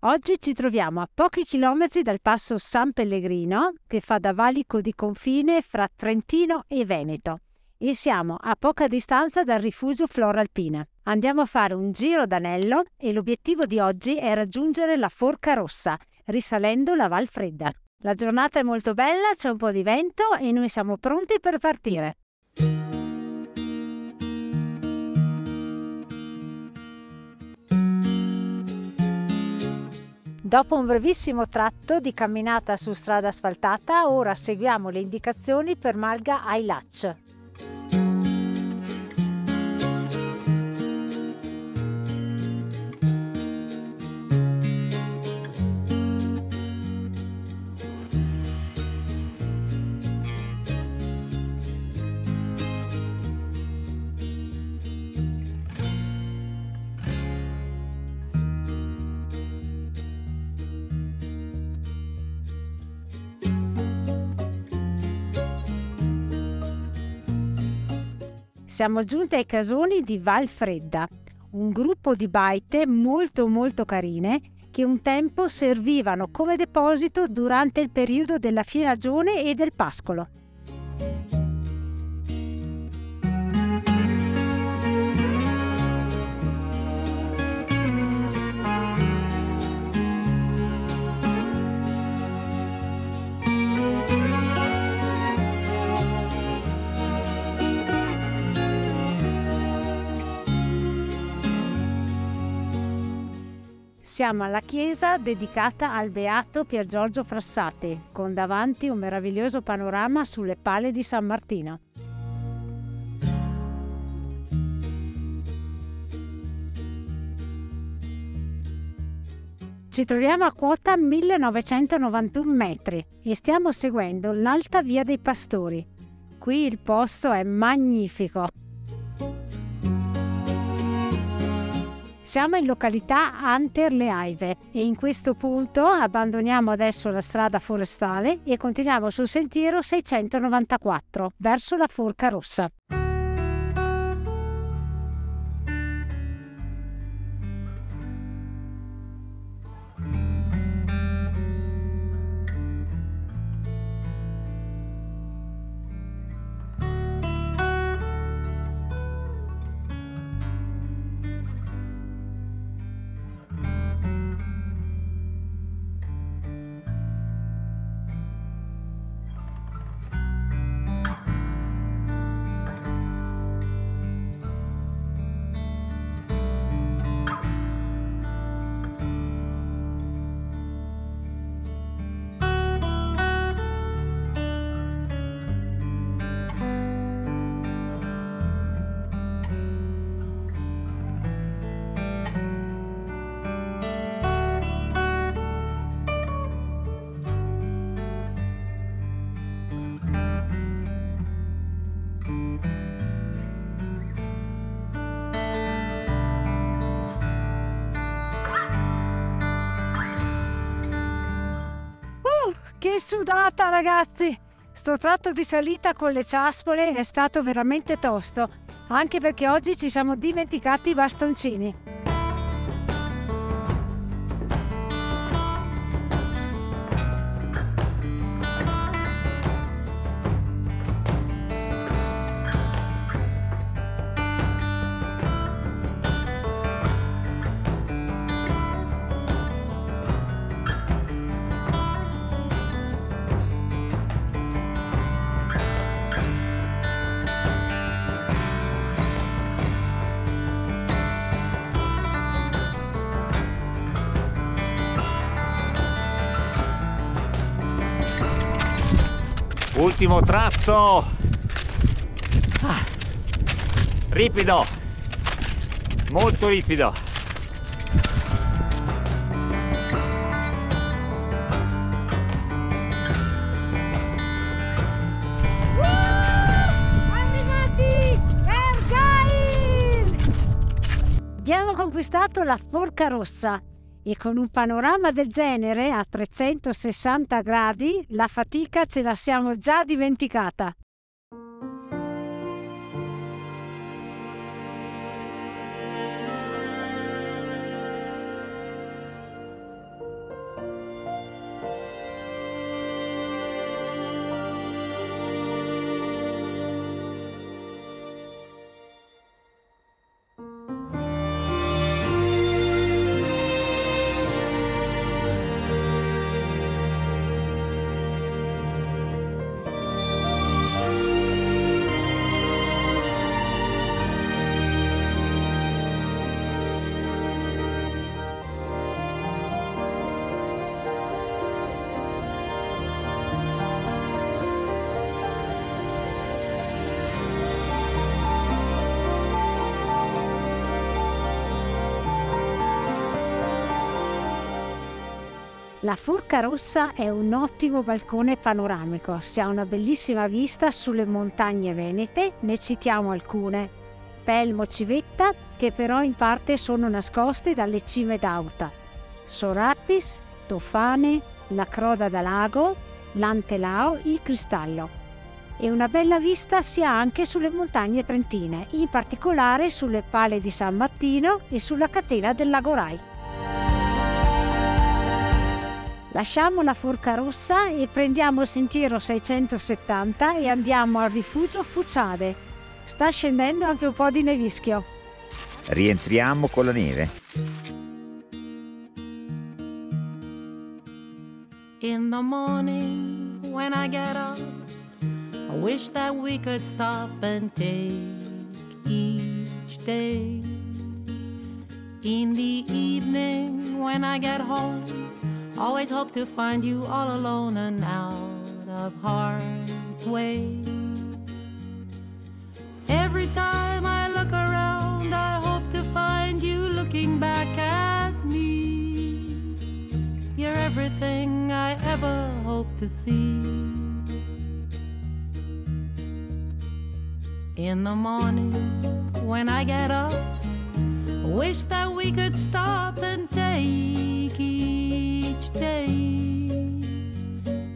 Oggi ci troviamo a pochi chilometri dal passo San Pellegrino, che fa da valico di confine fra Trentino e Veneto, e siamo a poca distanza dal rifugio Flora Alpina. Andiamo a fare un giro d'anello e l'obiettivo di oggi è raggiungere la Forca Rossa, risalendo la Val Fredda. La giornata è molto bella, c'è un po' di vento e noi siamo pronti per partire. Dopo un brevissimo tratto di camminata su strada asfaltata, ora seguiamo le indicazioni per Malga ai Lac. Siamo giunti ai casoni di Val Fredda, un gruppo di baite molto carine che un tempo servivano come deposito durante il periodo della fienagione e del pascolo. Siamo alla chiesa dedicata al beato Pier Giorgio Frassati, con davanti un meraviglioso panorama sulle pale di San Martino. Ci troviamo a quota 1991 metri e stiamo seguendo l'Alta Via dei Pastori. Qui il posto è magnifico. Siamo in località Anterle-Aive e in questo punto abbandoniamo adesso la strada forestale e continuiamo sul sentiero 694 verso la Forca Rossa. Che sudata, ragazzi! Sto tratto di salita con le ciaspole è stato veramente tosto, anche perché oggi ci siamo dimenticati i bastoncini. Ultimo tratto, ripido, molto ripido. Arrivati! Ergail! Abbiamo conquistato la Forca Rossa. E con un panorama del genere a 360 gradi, la fatica ce la siamo già dimenticata. La Forca Rossa è un ottimo balcone panoramico, si ha una bellissima vista sulle montagne venete, ne citiamo alcune: Pelmo, Civetta, che però in parte sono nascosti dalle cime d'Auta, Sorapis, Tofane, la Croda da Lago, l'Antelao, il Cristallo. E una bella vista si ha anche sulle montagne trentine, in particolare sulle Pale di San Martino e sulla catena del Lago Rai. Lasciamo la Forca Rossa e prendiamo il sentiero 670 e andiamo al rifugio Fucciade. Sta scendendo anche un po' di nevischio. Rientriamo con la neve. In the morning when I get up, I wish that we could stop and take each day. In the evening when I get home, always hope to find you all alone and out of harm's way. Every time I look around, I hope to find you looking back at me. You're everything I ever hope to see. In the morning when I get up, I wish that we could stop and take each day.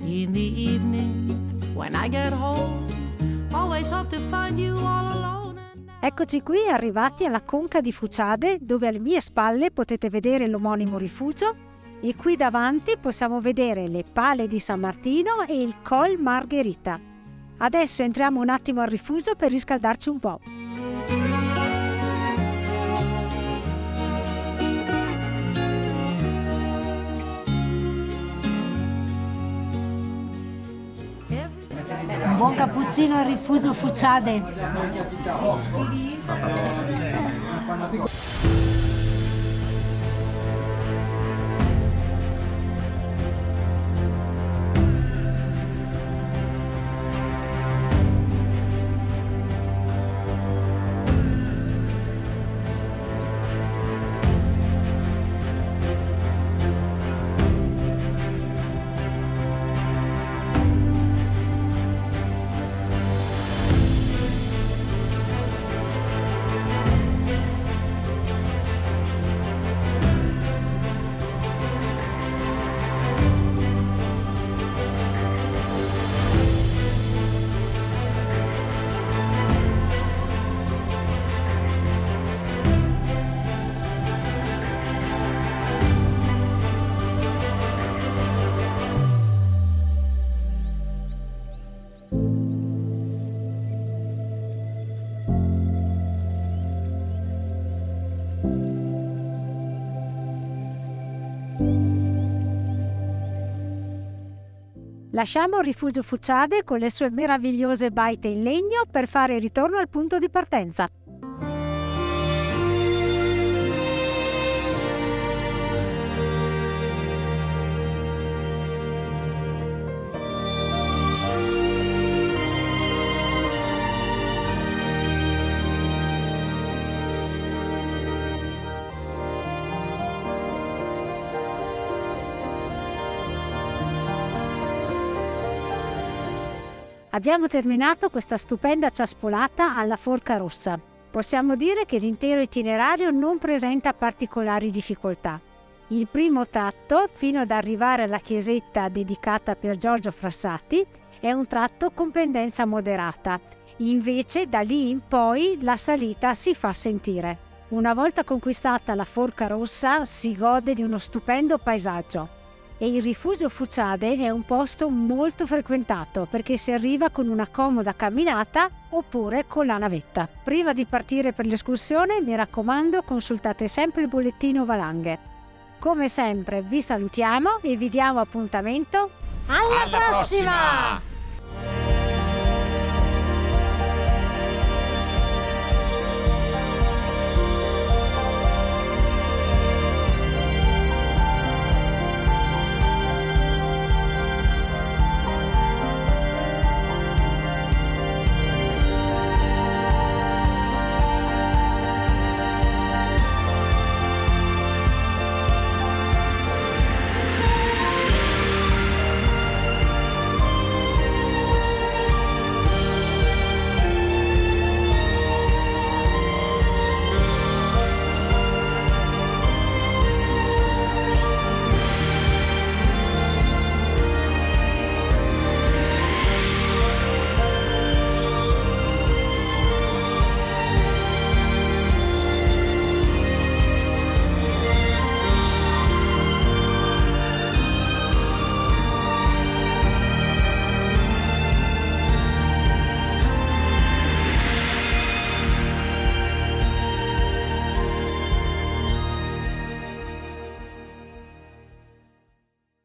In the evening when I get home, always hope to find you all alone. Eccoci qui arrivati alla conca di Fucciade, dove alle mie spalle potete vedere l'omonimo rifugio e qui davanti possiamo vedere le Pale di San Martino e il Col Margherita. Adesso entriamo un attimo al rifugio per riscaldarci un po'. Un buon cappuccino al rifugio Fucciade. Lasciamo il rifugio Fucciade con le sue meravigliose baite in legno per fare il ritorno al punto di partenza. Abbiamo terminato questa stupenda ciaspolata alla Forca Rossa. Possiamo dire che l'intero itinerario non presenta particolari difficoltà. Il primo tratto, fino ad arrivare alla chiesetta dedicata per Giorgio Frassati, è un tratto con pendenza moderata. Invece, da lì in poi, la salita si fa sentire. Una volta conquistata la Forca Rossa, si gode di uno stupendo paesaggio. E il rifugio Fucciade è un posto molto frequentato perché si arriva con una comoda camminata oppure con la navetta. Prima di partire per l'escursione, mi raccomando, consultate sempre il bollettino valanghe. Come sempre vi salutiamo e vi diamo appuntamento alla prossima!